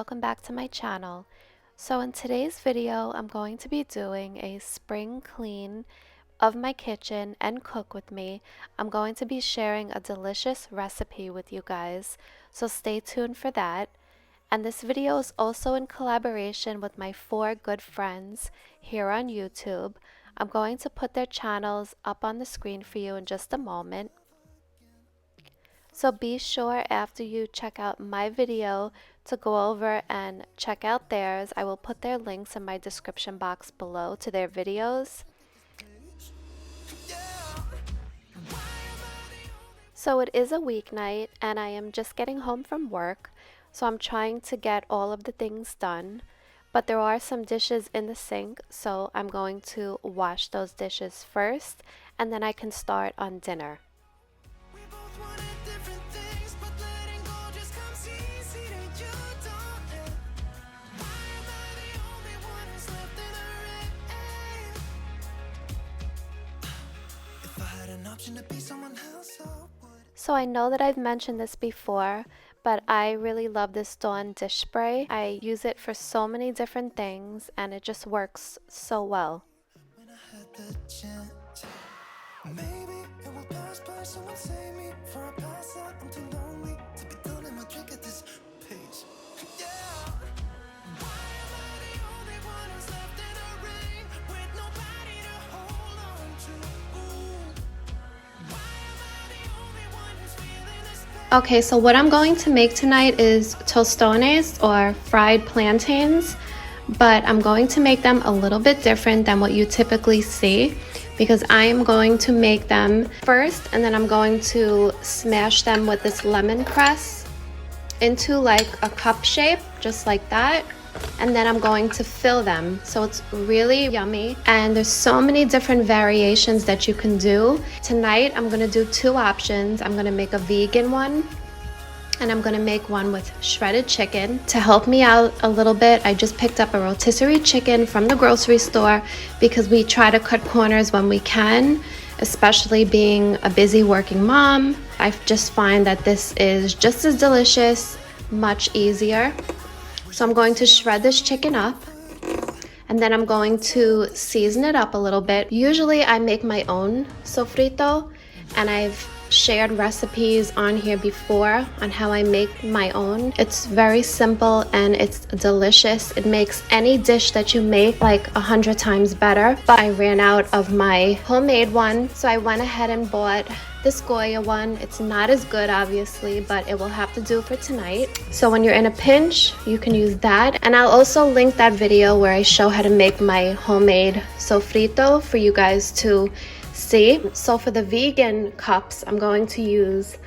welcome back to my channel. So in today's video, I'm going to be doing a spring clean of my kitchen and cook with me. I'm going to be sharing a delicious recipe with you guys, so stay tuned for that. And this video is also in collaboration with my 4 good friends here on YouTube. I'm going to put their channels up on the screen for you in just a moment. So be sure after you check out my video to go over and check out theirs. I will put their links in my description box below to their videos. So it is a weeknight and I am just getting home from work, so I'm trying to get all of the things done. But there are some dishes in the sink, so I'm going to wash those dishes first and then I can start on dinner. So I know that I've mentioned this before, but I really love this Dawn dish spray. I use it for so many different things and it just works so well. Okay, so what I'm going to make tonight is tostones or fried plantains, but I'm going to make them a little bit different than what you typically see because I am going to make them first and then I'm going to smash them with this lemon press into like a cup shape, just like that. And then I'm going to fill them, so it's really yummy and there's so many different variations that you can do. Tonight I'm gonna do 2 options. I'm gonna make a vegan one and I'm gonna make one with shredded chicken. To help me out a little bit, I just picked up a rotisserie chicken from the grocery store because we try to cut corners when we can, especially being a busy working mom. I just find that this is just as delicious, much easier. So I'm going to shred this chicken up and then I'm going to season it up a little bit. Usually I make my own sofrito and I've shared recipes on here before on how I make my own. It's very simple and it's delicious. It makes any dish that you make like 100 times better. But I ran out of my homemade one, so I went ahead and bought this Goya one. It's not as good obviously, but it will have to do for tonight. So when you're in a pinch, you can use that. And I'll also link that video where I show how to make my homemade sofrito for you guys to see. So for the vegan cups, I'm going to use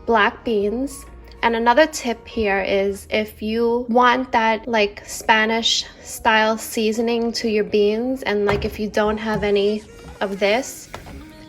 black beans. And another tip here is if you want that like Spanish style seasoning to your beans, and like if you don't have any of this,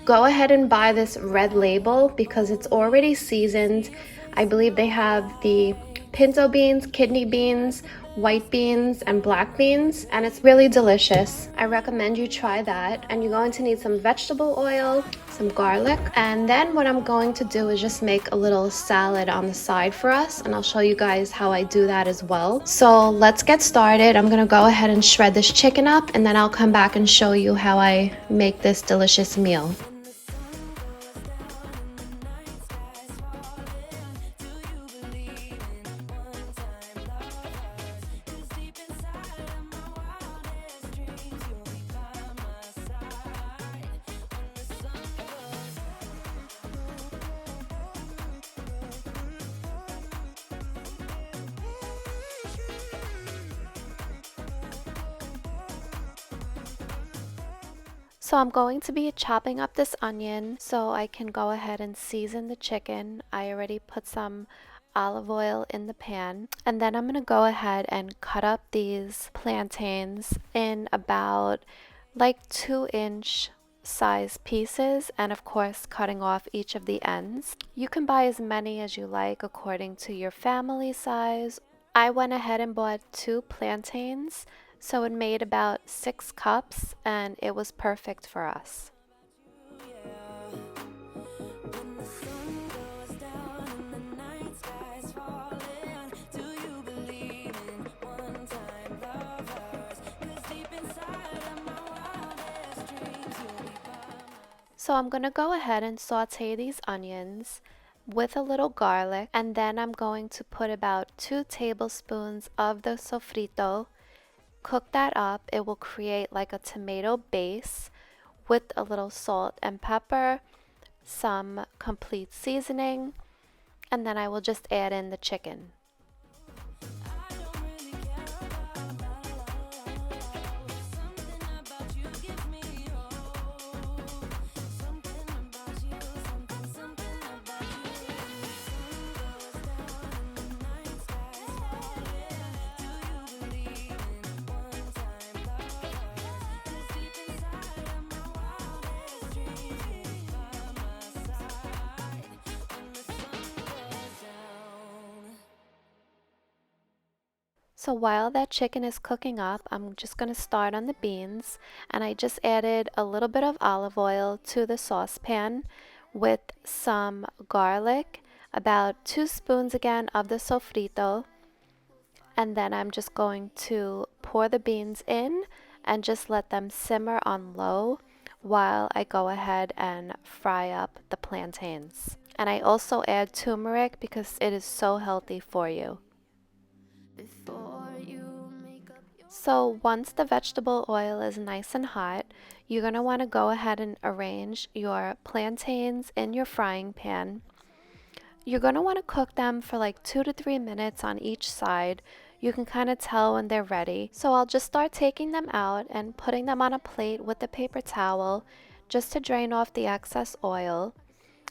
go ahead and buy this red label because it's already seasoned. I believe they have the pinto beans, kidney beans, white beans, and black beans, and it's really delicious. I recommend you try that. And you're going to need some vegetable oil, some garlic, and then what I'm going to do is just make a little salad on the side for us, and I'll show you guys how I do that as well. So let's get started. I'm gonna go ahead and shred this chicken up and then I'll come back and show you how I make this delicious meal. So I'm going to be chopping up this onion so I can go ahead and season the chicken. I already put some olive oil in the pan, and then I'm going to go ahead and cut up these plantains in about like 2-inch size pieces, and of course cutting off each of the ends. You can buy as many as you like according to your family size. I went ahead and bought 2 plantains. So it made about 6 cups and it was perfect for us. So I'm going to go ahead and saute these onions with a little garlic, and then I'm going to put about 2 tablespoons of the sofrito. Cook that up. It will create like a tomato base with a little salt and pepper, some complete seasoning, and then I will just add in the chicken. So while that chicken is cooking up, I'm just going to start on the beans, and I just added a little bit of olive oil to the saucepan with some garlic, about 2 spoons again of the sofrito, and then I'm just going to pour the beans in and just let them simmer on low while I go ahead and fry up the plantains. And I also add turmeric because it is so healthy for you. So once the vegetable oil is nice and hot, you're going to want to go ahead and arrange your plantains in your frying pan. You're going to want to cook them for like 2 to 3 minutes on each side. You can kind of tell when they're ready. So I'll just start taking them out and putting them on a plate with a paper towel just to drain off the excess oil.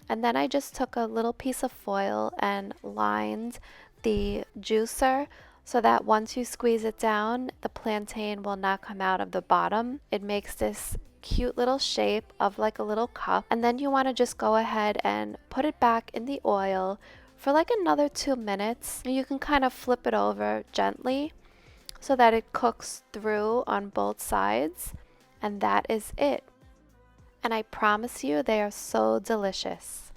And then I just took a little piece of foil and lined the juicer so that once you squeeze it down, the plantain will not come out of the bottom. It makes this cute little shape of like a little cup. And then you want to just go ahead and put it back in the oil for like another 2 minutes. You can kind of flip it over gently so that it cooks through on both sides. And that is it. And I promise you, they are so delicious.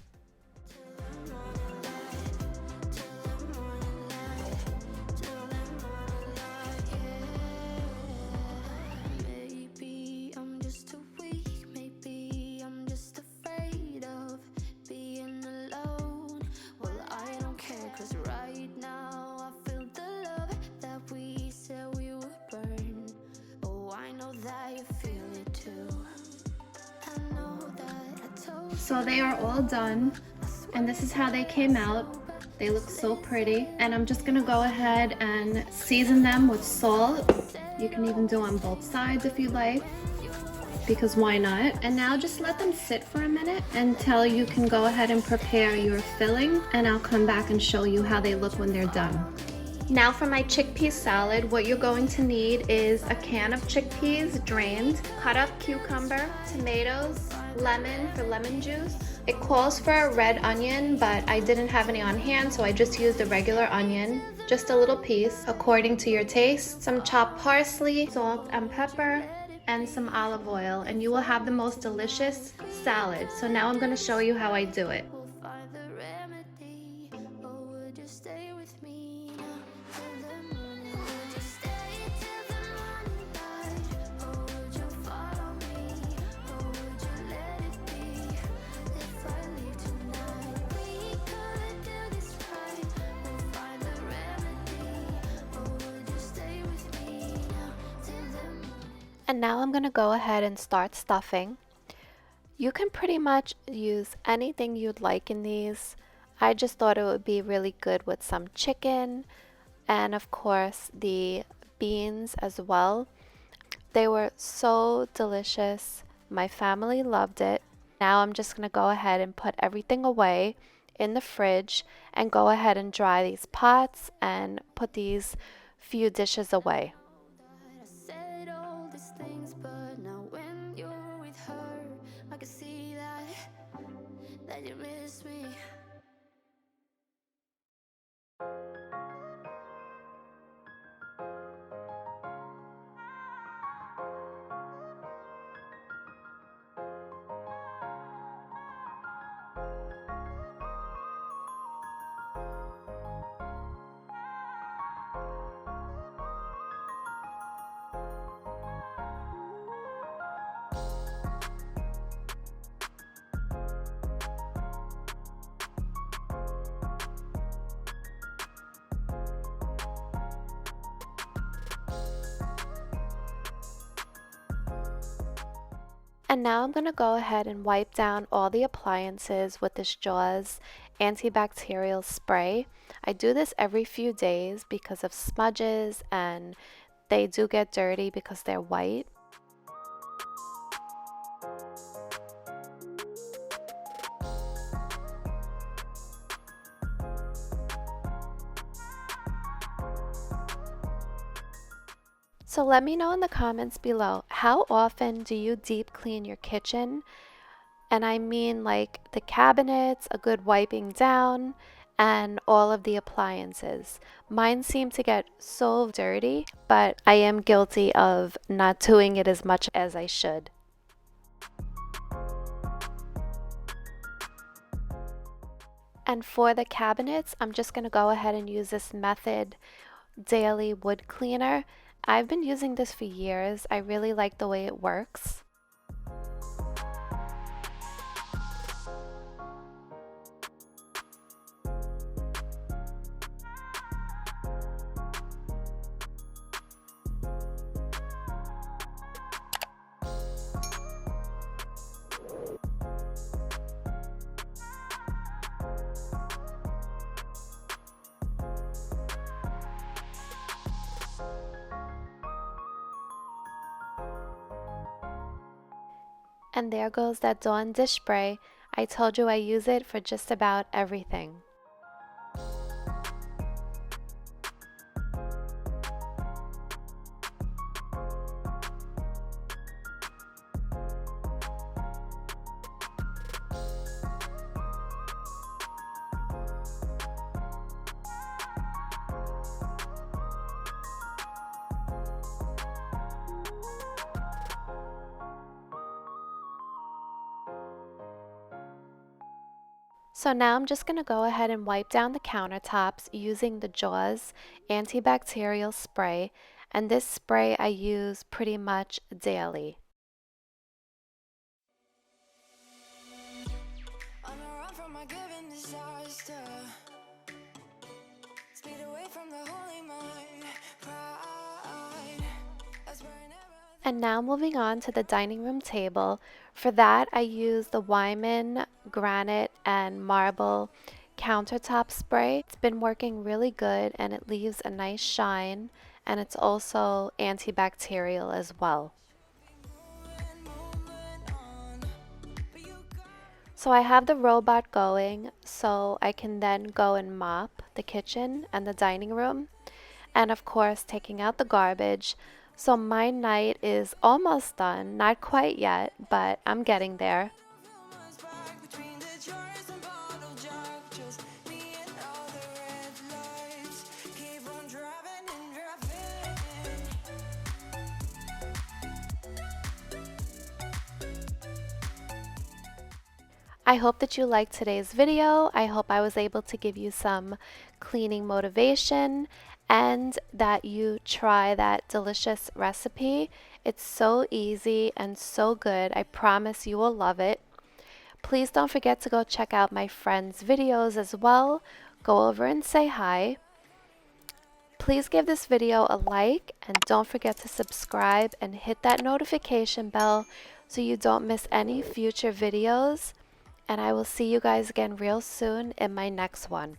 So they are all done, and this is how they came out. They look so pretty, and I'm just gonna go ahead and season them with salt. You can even do on both sides if you like, because why not? And now just let them sit for a minute until you can go ahead and prepare your filling, and I'll come back and show you how they look when they're done. Now for my chickpea salad, what you're going to need is a can of chickpeas drained, cut up cucumber, tomatoes, lemon for lemon juice. It calls for a red onion, but I didn't have any on hand, so I just used a regular onion, just a little piece according to your taste, some chopped parsley, salt and pepper, and some olive oil, and you will have the most delicious salad. So now I'm going to show you how I do it. And now I'm going to go ahead and start stuffing. You can pretty much use anything you'd like in these. I just thought it would be really good with some chicken and of course the beans as well. They were so delicious. My family loved it. Now I'm just going to go ahead and put everything away in the fridge and go ahead and dry these pots and put these few dishes away. That you miss me. And now I'm going to go ahead and wipe down all the appliances with this Jaws antibacterial spray. I do this every few days because of smudges, and they do get dirty because they're white. So let me know in the comments below, how often do you deep clean your kitchen? And I mean like the cabinets, a good wiping down, and all of the appliances. Mine seem to get so dirty, but I am guilty of not doing it as much as I should. And for the cabinets, I'm just going to go ahead and use this Method Daily Wood Cleaner. I've been using this for years. I really like the way it works. And there goes that Dawn dish spray. I told you I use it for just about everything. So now I'm just going to go ahead and wipe down the countertops using the Jaws antibacterial spray, and this spray I use pretty much daily. On a run from a given disaster, speed away from the holy mind, pride. And now moving on to the dining room table. For that, I use the Wyman granite and marble countertop spray. It's been working really good and it leaves a nice shine, and it's also antibacterial as well. So I have the robot going so I can then go and mop the kitchen and the dining room, and of course taking out the garbage. So my night is almost done, not quite yet, but I'm getting there. I hope that you liked today's video. I hope I was able to give you some cleaning motivation and that you try that delicious recipe. It's so easy and so good. I promise you will love it. Please don't forget to go check out my friends' videos as well. Go over and say hi. Please give this video a like and don't forget to subscribe and hit that notification bell so you don't miss any future videos. And I will see you guys again real soon in my next one.